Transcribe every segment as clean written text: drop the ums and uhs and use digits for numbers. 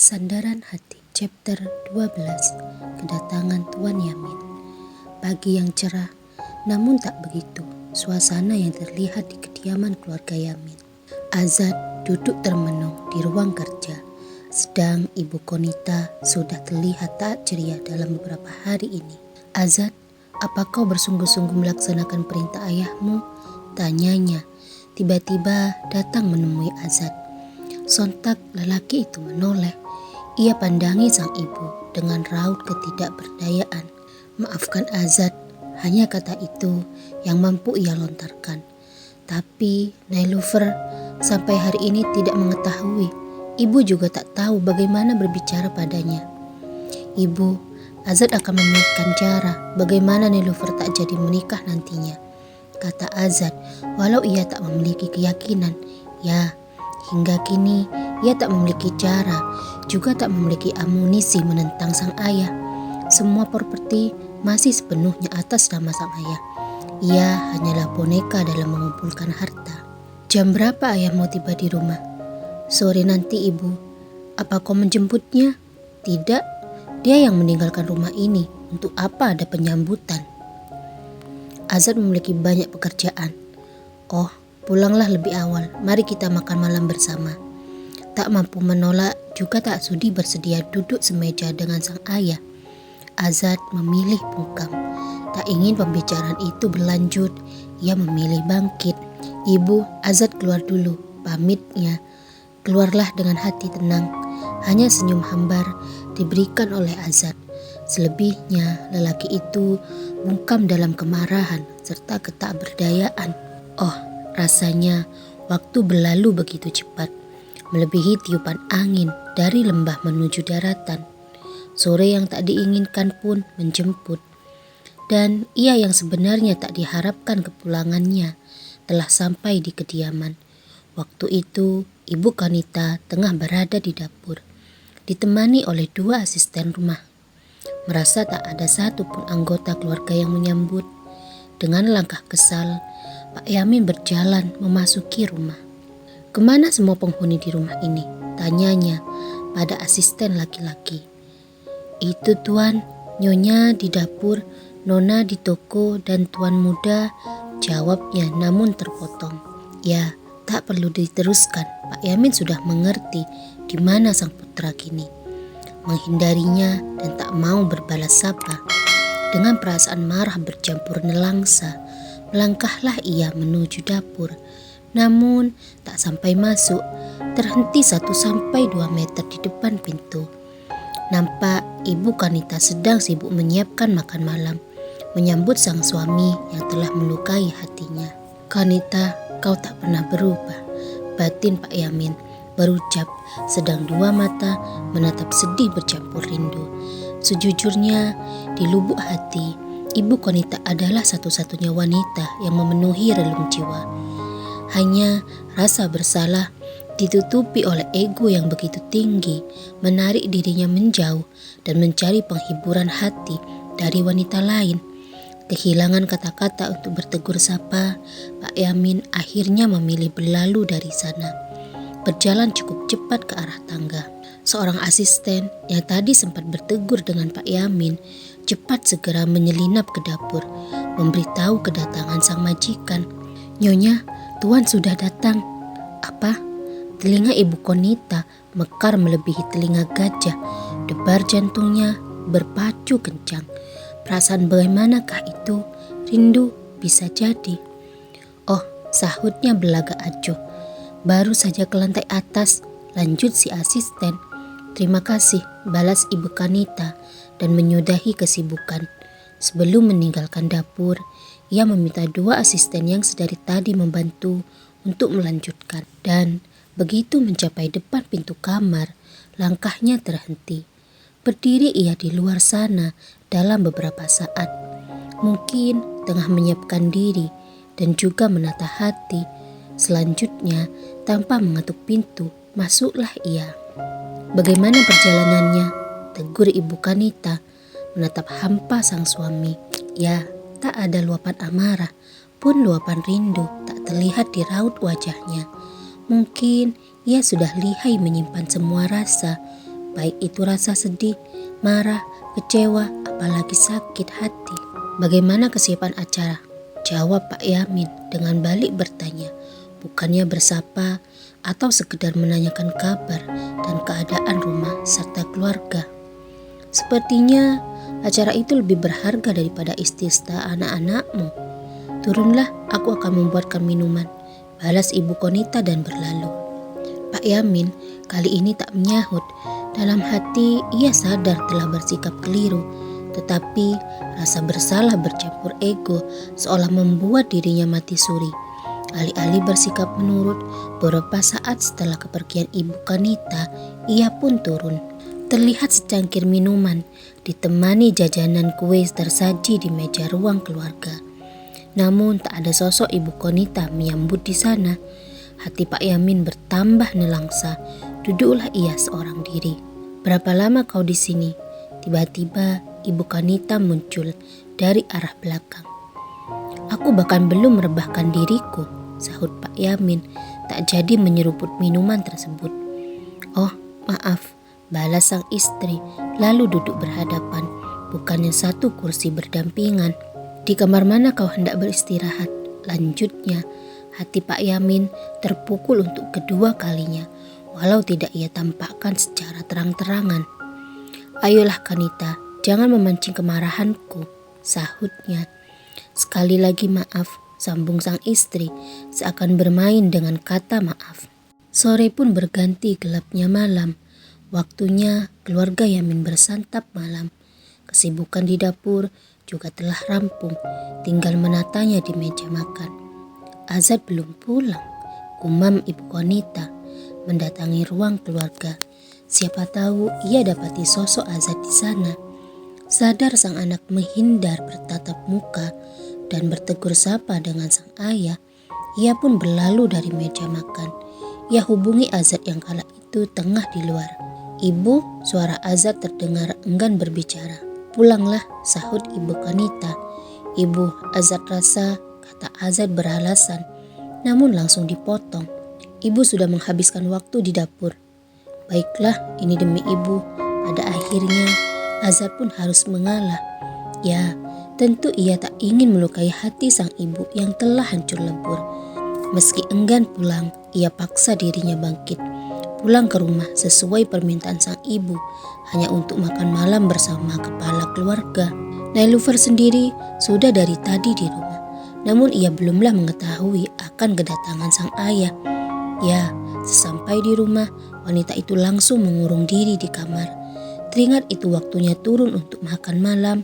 Sandaran Hati, chapter 12, kedatangan Tuan Yamin. Pagi yang cerah, namun tak begitu suasana yang terlihat di kediaman keluarga Yamin. Azad duduk termenung di ruang kerja, sedang Ibu Konita sudah terlihat tak ceria dalam beberapa hari ini. Azad, apa kau bersungguh-sungguh melaksanakan perintah ayahmu? Tanyanya. Tiba-tiba datang menemui Azad. Sontak lelaki itu menoleh. Ia pandangi sang ibu dengan raut ketidakberdayaan. Maafkan Azad, hanya kata itu yang mampu ia lontarkan. Tapi Nailufer sampai hari ini tidak mengetahui. Ibu juga tak tahu bagaimana berbicara padanya. Ibu, Azad akan memikirkan cara bagaimana Nailufer tak jadi menikah nantinya, kata Azad, walau ia tak memiliki keyakinan. Ya, hingga kini ia tak memiliki cara, juga tak memiliki amunisi menentang sang ayah. Semua properti masih sepenuhnya atas nama sang ayah. Ia hanyalah boneka dalam mengumpulkan harta. Jam berapa ayahmu tiba di rumah? Sore nanti, Ibu. Apa kau menjemputnya? Tidak, dia yang meninggalkan rumah ini. Untuk apa ada penyambutan? Azad memiliki banyak pekerjaan. Oh, pulanglah lebih awal. Mari kita makan malam bersama. Tak mampu menolak, juga tak sudi bersedia duduk semeja dengan sang ayah. Azad memilih bungkam. Tak ingin pembicaraan itu berlanjut. Ia memilih bangkit. Ibu, Azad keluar dulu, pamitnya. Keluarlah dengan hati tenang. Hanya senyum hambar diberikan oleh Azad. Selebihnya lelaki itu bungkam dalam kemarahan serta ketakberdayaan. Oh, rasanya waktu berlalu begitu cepat, melebihi tiupan angin dari lembah menuju daratan. Sore yang tak diinginkan pun menjemput. Dan ia yang sebenarnya tak diharapkan kepulangannya telah sampai di kediaman. Waktu itu Ibu Konita tengah berada di dapur, ditemani oleh 2 asisten rumah. Merasa tak ada satupun anggota keluarga yang menyambut. Dengan langkah kesal, Pak Yamin berjalan memasuki rumah. Kemana semua penghuni di rumah ini? Tanyanya pada asisten laki-laki. Itu Tuan, Nyonya di dapur, Nona di toko, dan Tuan muda, jawabnya namun terpotong. Ya, tak perlu diteruskan. Pak Yamin sudah mengerti di mana sang putra kini. Menghindarinya dan tak mau berbalas sapa. Dengan perasaan marah bercampur nelangsa, melangkahlah ia menuju dapur. Namun tak sampai masuk, terhenti 1-2 meter di depan pintu. Nampak Ibu Konita sedang sibuk menyiapkan makan malam, menyambut sang suami yang telah melukai hatinya. Konita, kau tak pernah berubah, batin Pak Yamin berucap, sedang 2 mata menatap sedih bercampur rindu. Sejujurnya, di lubuk hati, Ibu Konita adalah satu-satunya wanita yang memenuhi relung jiwa. Hanya rasa bersalah ditutupi oleh ego yang begitu tinggi, menarik dirinya menjauh dan mencari penghiburan hati dari wanita lain. Kehilangan kata-kata untuk bertegur sapa, Pak Yamin akhirnya memilih berlalu dari sana. Berjalan cukup cepat ke arah tangga. Seorang asisten yang tadi sempat bertegur dengan Pak Yamin cepat segera menyelinap ke dapur, memberitahu kedatangan sang majikan. Nyonya, Tuan sudah datang. Apa? Telinga Ibu Konita mekar melebihi telinga gajah. Debar jantungnya berpacu kencang. Perasaan bagaimanakah itu? Rindu bisa jadi. Oh, sahutnya belaga acuh. Baru saja ke lantai atas, lanjut si asisten. Terima kasih, balas Ibu Konita dan menyudahi kesibukan. Sebelum meninggalkan dapur, ia meminta 2 asisten yang sedari tadi membantu untuk melanjutkan. Dan begitu mencapai depan pintu kamar, langkahnya terhenti. Berdiri ia di luar sana dalam beberapa saat. Mungkin tengah menyiapkan diri dan juga menata hati. Selanjutnya, tanpa mengetuk pintu, masuklah ia. Bagaimana perjalanannya? Tegur Ibu Konita, menatap hampa sang suami. Ya, tak ada luapan amarah, pun luapan rindu tak terlihat di raut wajahnya. Mungkin ia sudah lihai menyimpan semua rasa, baik itu rasa sedih, marah, kecewa, apalagi sakit hati. Bagaimana kesiapan acara? Jawab Pak Yamin dengan balik bertanya, bukannya bersapa atau sekedar menanyakan kabar dan keadaan rumah serta keluarga. Sepertinya acara itu lebih berharga daripada istighfar anak-anakmu. Turunlah, aku akan membuatkan minuman, balas Ibu Konita dan berlalu. Pak Yamin kali ini tak menyahut. Dalam hati ia sadar telah bersikap keliru, tetapi rasa bersalah bercampur ego seolah membuat dirinya mati suri. Alih-alih bersikap menurut, beberapa saat setelah kepergian Ibu Konita, ia pun turun. Terlihat secangkir minuman ditemani jajanan kue tersaji di meja ruang keluarga. Namun tak ada sosok Ibu Konita menyambut di sana. Hati Pak Yamin bertambah nelangsa. Duduklah ia seorang diri. Berapa lama kau di sini? Tiba-tiba Ibu Konita muncul dari arah belakang. Aku bahkan belum merebahkan diriku, sahut Pak Yamin, tak jadi menyeruput minuman tersebut. Oh, maaf, balas sang istri, lalu duduk berhadapan, bukannya satu kursi berdampingan. Di kamar mana kau hendak beristirahat? Lanjutnya, hati Pak Yamin terpukul untuk kedua kalinya, walau tidak ia tampakkan secara terang-terangan. Ayolah Konita, jangan memancing kemarahanku, sahutnya. Sekali lagi maaf, sambung sang istri, seakan bermain dengan kata maaf. Sore pun berganti gelapnya malam. Waktunya keluarga Yamin bersantap malam. Kesibukan di dapur juga telah rampung, tinggal menatanya di meja makan. Azad belum pulang, gumam Ibu Konita mendatangi ruang keluarga. Siapa tahu ia dapati sosok Azad di sana. Sadar sang anak menghindar bertatap muka dan bertegur sapa dengan sang ayah, ia pun berlalu dari meja makan. Ia hubungi Azad yang kala itu tengah di luar. Ibu, suara Azad terdengar enggan berbicara. Pulanglah, sahut Ibu Konita. Ibu, Azad rasa, kata Azad beralasan, namun langsung dipotong. Ibu sudah menghabiskan waktu di dapur. Baiklah, ini demi ibu. Pada akhirnya Azad pun harus mengalah. Ya, tentu ia tak ingin melukai hati sang ibu yang telah hancur lebur. Meski enggan pulang, ia paksa dirinya bangkit. Pulang ke rumah sesuai permintaan sang ibu, hanya untuk makan malam bersama kepala keluarga. Nailufer sendiri sudah dari tadi di rumah, namun ia belumlah mengetahui akan kedatangan sang ayah. Ya, sesampai di rumah, wanita itu langsung mengurung diri di kamar. Teringat itu waktunya turun untuk makan malam,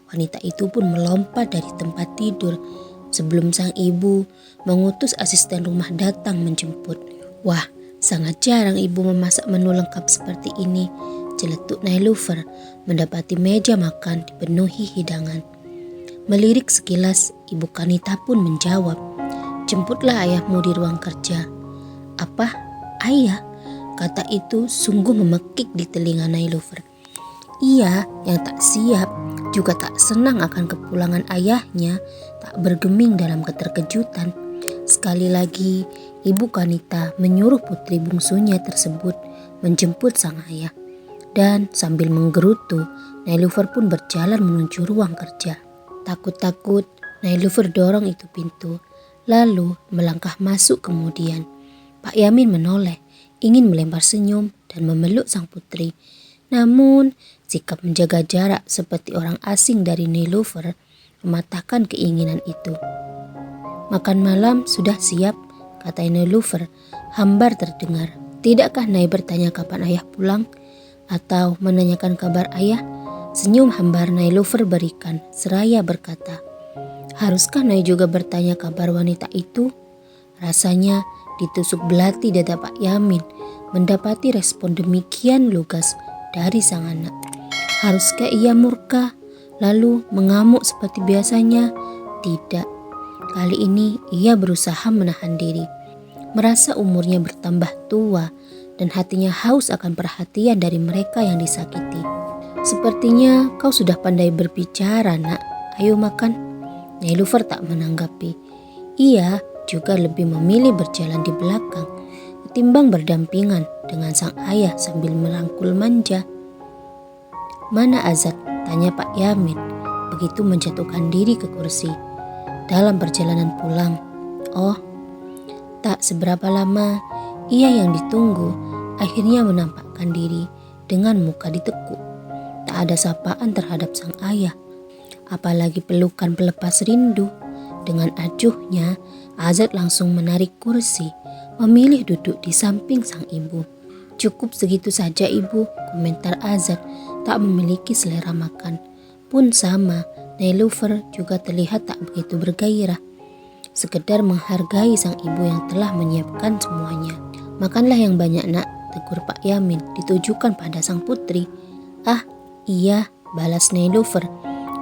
wanita itu pun melompat dari tempat tidur sebelum sang ibu mengutus asisten rumah datang menjemput. Wah, sangat jarang ibu memasak menu lengkap seperti ini, celetuk Nailufer mendapati meja makan dipenuhi hidangan. Melirik sekilas, Ibu Konita pun menjawab, jemputlah ayahmu di ruang kerja. Apa? Ayah? Kata itu sungguh memekik di telinga Nailufer. Ia yang tak siap, juga tak senang akan kepulangan ayahnya, tak bergeming dalam keterkejutan. Sekali lagi, Ibu Konita menyuruh putri bungsunya tersebut menjemput sang ayah. Dan sambil menggerutu, Nailufer pun berjalan menuju ruang kerja. Takut-takut, Nailufer dorong itu pintu, lalu melangkah masuk kemudian. Pak Yamin menoleh, ingin melempar senyum dan memeluk sang putri. Namun, sikap menjaga jarak seperti orang asing dari Nailufer mematahkan keinginan itu. Makan malam sudah siap, kata Nailufer, hambar terdengar. Tidakkah Nai bertanya kapan ayah pulang? Atau menanyakan kabar ayah? Senyum hambar Nailufer berikan, seraya berkata, haruskah Nai juga bertanya kabar wanita itu? Rasanya ditusuk belati dada Pak Yamin mendapati respon demikian lugas dari sang anak. Haruskah ia murka lalu mengamuk seperti biasanya? Tidak. Kali ini ia berusaha menahan diri. Merasa umurnya bertambah tua dan hatinya haus akan perhatian dari mereka yang disakiti. Sepertinya kau sudah pandai berbicara, nak. Ayo makan. Nailufer tak menanggapi. Ia juga lebih memilih berjalan di belakang ketimbang berdampingan dengan sang ayah sambil merangkul manja. "Mana Azad?" tanya Pak Yamin begitu menjatuhkan diri ke kursi. "Dalam perjalanan pulang." "Oh." Tak seberapa lama, ia yang ditunggu akhirnya menampakkan diri dengan muka ditekuk. Tak ada sapaan terhadap sang ayah, apalagi pelukan pelepas rindu. Dengan acuhnya, Azad langsung menarik kursi, memilih duduk di samping sang ibu. "Cukup segitu saja ibu," komentar Azad, tak memiliki selera makan. Pun sama, Nelufer juga terlihat tak begitu bergairah. Sekedar menghargai sang ibu yang telah menyiapkan semuanya. "Makanlah yang banyak nak," tegur Pak Yamin ditujukan pada sang putri. "Ah, iya," balas Nelufer,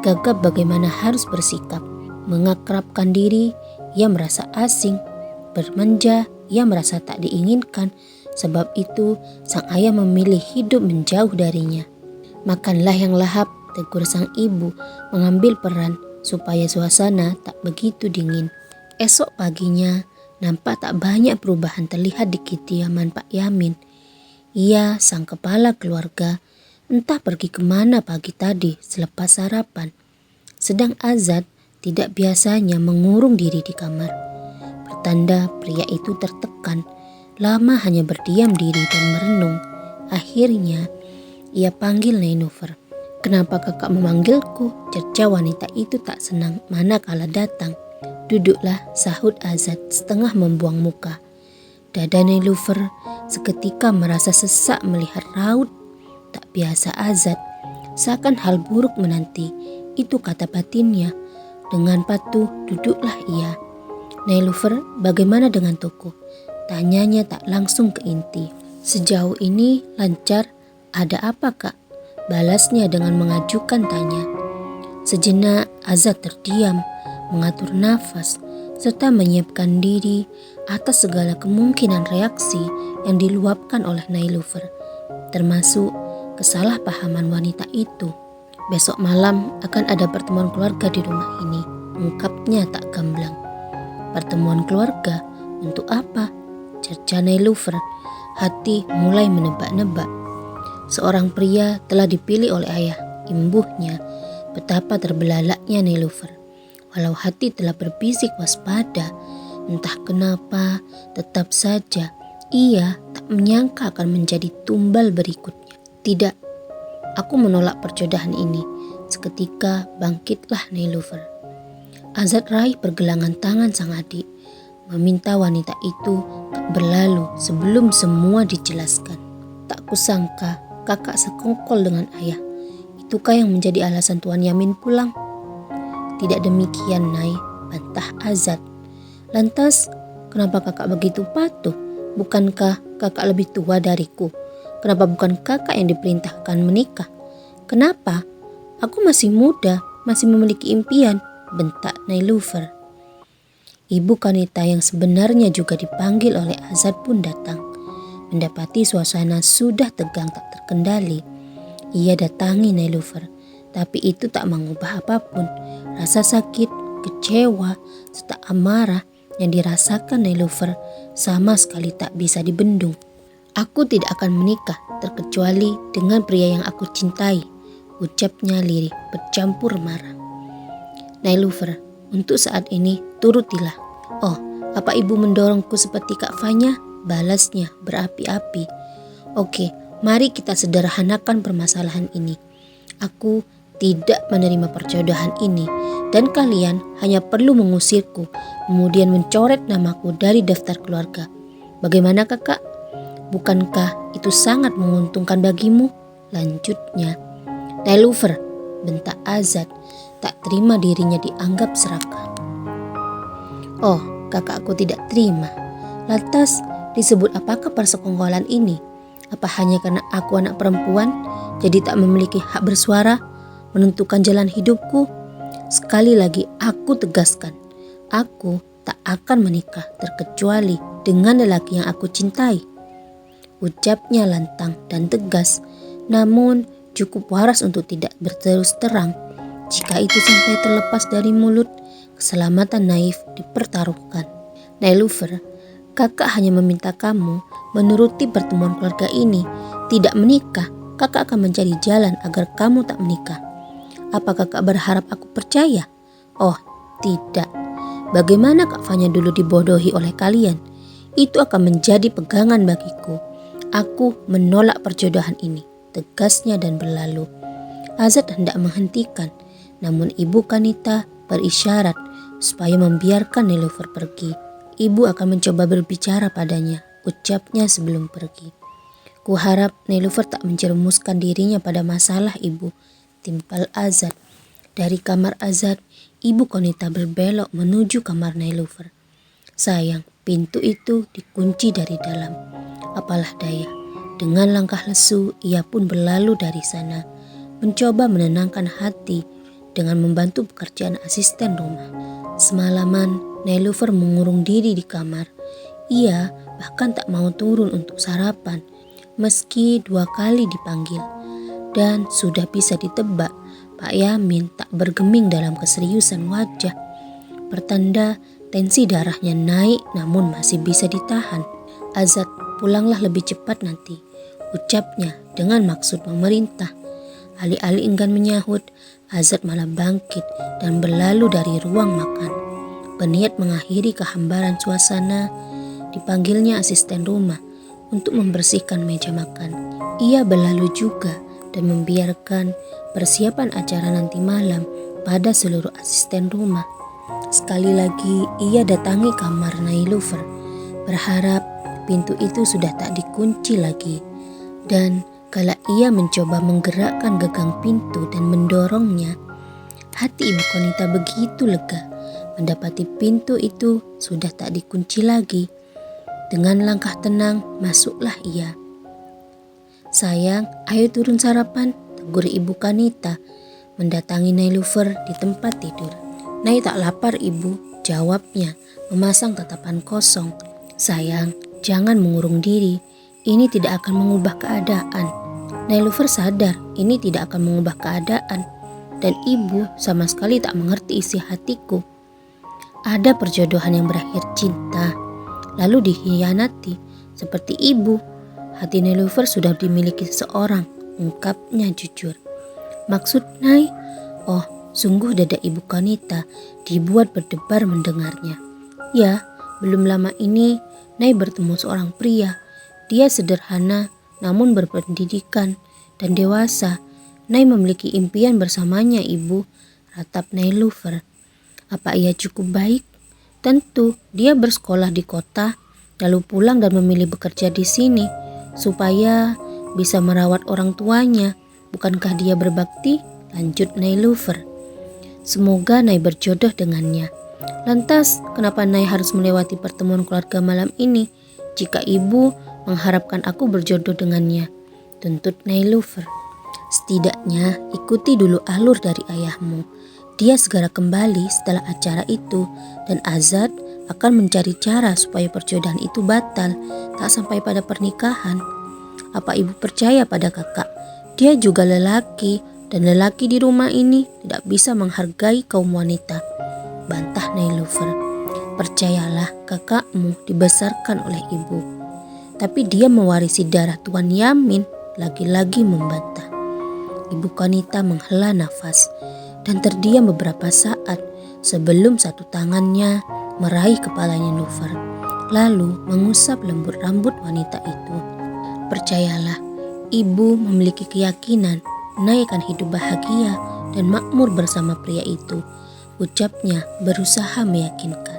gagap bagaimana harus bersikap. Mengakrabkan diri, ia merasa asing. Bermanja, ia merasa tak diinginkan. Sebab itu, sang ayah memilih hidup menjauh darinya. "Makanlah yang lahap," tegur sang ibu, mengambil peran supaya suasana tak begitu dingin. Esok paginya, nampak tak banyak perubahan terlihat di kediaman Pak Yamin. Ia, sang kepala keluarga, entah pergi kemana pagi tadi selepas sarapan. Sedang Azad tidak biasanya mengurung diri di kamar. Pertanda pria itu tertekan, lama hanya berdiam diri dan merenung. Akhirnya ia panggil Nelufer. "Kenapa kakak memanggilku?" cerca wanita itu tak senang manakala datang. "Duduklah," sahut Azad setengah membuang muka. Dada Nelufer seketika merasa sesak melihat raut tak biasa Azad. Seakan hal buruk menanti, itu kata batinnya. Dengan patuh duduklah ia. "Nelufer, bagaimana dengan toko?" tanyanya tak langsung ke inti. "Sejauh ini lancar. Ada apa kak?" balasnya dengan mengajukan tanya. Sejenak Azad terdiam, mengatur nafas, serta menyiapkan diri atas segala kemungkinan reaksi yang diluapkan oleh Nelufer, termasuk kesalahpahaman wanita itu. "Besok malam akan ada pertemuan keluarga di rumah ini," ungkapnya tak gamblang. "Pertemuan keluarga? Untuk apa?" cerca Nelufer, hati mulai menebak-nebak. Seorang pria telah dipilih oleh ayah, imbuhnya. Betapa terbelalaknya Nelufer. Walau hati telah berbisik waspada, entah kenapa tetap saja ia tak menyangka akan menjadi tumbal berikutnya. "Tidak, aku menolak perjodohan ini." Seketika bangkitlah Nelufer. Azad raih pergelangan tangan sang adik, meminta wanita itu tak berlalu sebelum semua dijelaskan. "Tak kusangka kakak sekongkol dengan ayah. Itukah yang menjadi alasan Tuan Yamin pulang?" "Tidak demikian, Nay," bantah Azad. "Lantas, kenapa kakak begitu patuh? Bukankah kakak lebih tua dariku? Kenapa bukan kakak yang diperintahkan menikah?" "Kenapa? Aku masih muda, masih memiliki impian," bentak Nelufer. Ibu Kanita yang sebenarnya juga dipanggil oleh Azad pun datang. Mendapati suasana sudah tegang tak terkendali, ia datangi Nelufer, tapi itu tak mengubah apapun. Rasa sakit, kecewa, serta amarah yang dirasakan Nelufer sama sekali tak bisa dibendung. "Aku tidak akan menikah terkecuali dengan pria yang aku cintai," ucapnya lirih bercampur marah. "Nelufer, untuk saat ini turutilah." "Oh, apa ibu mendorongku seperti Kak Fanya?" balasnya berapi-api. "Oke, mari kita sederhanakan permasalahan ini. Aku tidak menerima perjodohan ini dan kalian hanya perlu mengusirku, kemudian mencoret namaku dari daftar keluarga. Bagaimana kakak? Bukankah itu sangat menguntungkan bagimu?" lanjutnya. "Nelufer," bentak Azad, tak terima dirinya dianggap serakah. "Oh, kakakku tidak terima. Lantas disebut apakah persekongkolan ini? Apa hanya karena aku anak perempuan, jadi tak memiliki hak bersuara, menentukan jalan hidupku? Sekali lagi aku tegaskan, aku tak akan menikah terkecuali dengan lelaki yang aku cintai." Ucapnya lantang dan tegas, namun cukup waras untuk tidak berterus terang. Jika itu sampai terlepas dari mulut, keselamatan Naif dipertaruhkan. "Nelufer, Kakak hanya meminta kamu menuruti pertemuan keluarga ini, tidak menikah. Kakak akan mencari jalan agar kamu tak menikah. Apa kakak berharap aku percaya? Oh, tidak. Bagaimana Kak Fanya dulu dibodohi oleh kalian? Itu akan menjadi pegangan bagiku. Aku menolak perjodohan ini, tegasnya dan berlalu. Azad hendak menghentikan, namun Ibu Kanita berisyarat supaya membiarkan Nelufer pergi. Ibu akan mencoba berbicara padanya, ucapnya sebelum pergi. Kuharap Nelufer tak menjerumuskan dirinya pada masalah ibu, timpal Azad. Dari kamar Azad, Ibu Konita berbelok menuju kamar Nelufer. Sayang, pintu itu dikunci dari dalam. Apalah daya, dengan langkah lesu ia pun berlalu dari sana, mencoba menenangkan hati dengan membantu pekerjaan asisten rumah. Semalaman Nelufer mengurung diri di kamar. Ia bahkan tak mau turun untuk sarapan meski 2 kali dipanggil. Dan sudah bisa ditebak Pak Yamin tak bergeming dalam keseriusan wajah. Pertanda tensi darahnya naik namun masih bisa ditahan. Azad, pulanglah lebih cepat nanti, ucapnya dengan maksud memerintah. Alih-alih enggan menyahut, Azad malah bangkit dan berlalu dari ruang makan. Berniat mengakhiri kehambaran suasana, dipanggilnya asisten rumah untuk membersihkan meja makan. Ia berlalu juga dan membiarkan persiapan acara nanti malam pada seluruh asisten rumah. Sekali lagi ia datangi kamar Nelufer, berharap pintu itu sudah tak dikunci lagi. Dan kala ia mencoba menggerakkan gagang pintu dan mendorongnya, hati Ibu Konita begitu lega mendapati pintu itu sudah tak dikunci lagi. Dengan langkah tenang masuklah ia. Sayang, ayo turun sarapan, tegur Ibu Kanita mendatangi Nelufer di tempat tidur. Nai tak lapar ibu, jawabnya memasang tatapan kosong. Sayang, jangan mengurung diri, ini tidak akan mengubah keadaan. Nelufer sadar ini tidak akan mengubah keadaan, dan ibu sama sekali tak mengerti isi hatiku. Ada perjodohan yang berakhir cinta, lalu dikhianati seperti ibu. Hati Nelufer sudah dimiliki seseorang, ungkapnya jujur. Maksud Nai? Oh, sungguh dada Ibu Kanita dibuat berdebar mendengarnya. Ya, belum lama ini Nai bertemu seorang pria. Dia sederhana namun berpendidikan dan dewasa. Nai memiliki impian bersamanya, Ibu, ratap Nelufer. Apa ia cukup baik? Tentu, dia bersekolah di kota, lalu pulang dan memilih bekerja di sini supaya bisa merawat orang tuanya. Bukankah dia berbakti? Lanjut Nelufer. Semoga Nai berjodoh dengannya. Lantas, kenapa Nai harus melewati pertemuan keluarga malam ini jika ibu mengharapkan aku berjodoh dengannya? Tuntut Nelufer. Setidaknya ikuti dulu alur dari ayahmu. Dia segera kembali setelah acara itu dan Azad akan mencari cara supaya perjodohan itu batal, tak sampai pada pernikahan. Apa ibu percaya pada kakak? Dia juga lelaki dan lelaki di rumah ini tidak bisa menghargai kaum wanita, bantah Nelufer. Percayalah, kakakmu dibesarkan oleh ibu, tapi dia mewarisi darah Tuan Yamin, lagi-lagi membantah. Ibu Kanita menghela nafas dan terdiam beberapa saat sebelum satu tangannya meraih kepalanya Nelufer, lalu mengusap lembut rambut wanita itu. Percayalah, ibu memiliki keyakinan Nai akan hidup bahagia dan makmur bersama pria itu, ucapnya berusaha meyakinkan.